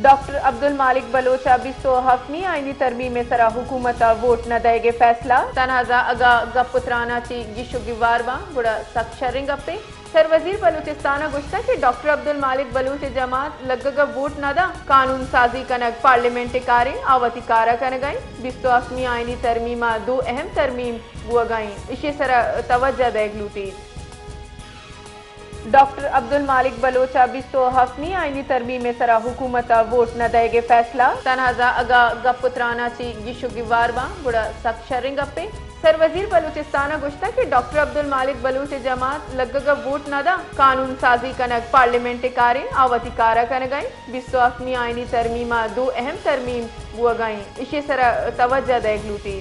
doctor Abdul मालिक बलोचा बिस्तो हफनी आईनी तरमीम में सरा हुकूमत वोट न देगे फैसला तनाजा अगा गपुत्राना ची गिशुगिवारवा बुड़ा सख्त शरिंग अपे सर वजीर बलूचिस्तान गुश्ता कि डॉक्टर अब्दुल मालिक बलूच जमात लगगा वोट नदा कानून साजी कनक पार्लियामेंट कारे आवती कारा कन गई बिस्तो हफनी आईनी तरमीमा दो अहम तरमीम हुआ गई इसी सरा तवज्जो देगलूटी डॉक्टर अब्दुल मालिक बलोचा बिस्तो हफनी आईनी तरमीम में सरा हुकूमत वोट न देगे फैसला तनाजा अगा गपुत्राना ची गिशुगिवारवा बुड़ा सख्त शरिंग अपे सर वजीर बलूचिस्तान गुश्ता कि डॉक्टर अब्दुल मालिक बलूच जमात लगगा वोट नदा कानून साजी कनक पार्लियामेंट कारे आवती कारा कन गई बिस्तो हफनी आईनी तरमीमा दो अहम तरमीम हुआ गई इसी सरा तवज्जो देगलूटी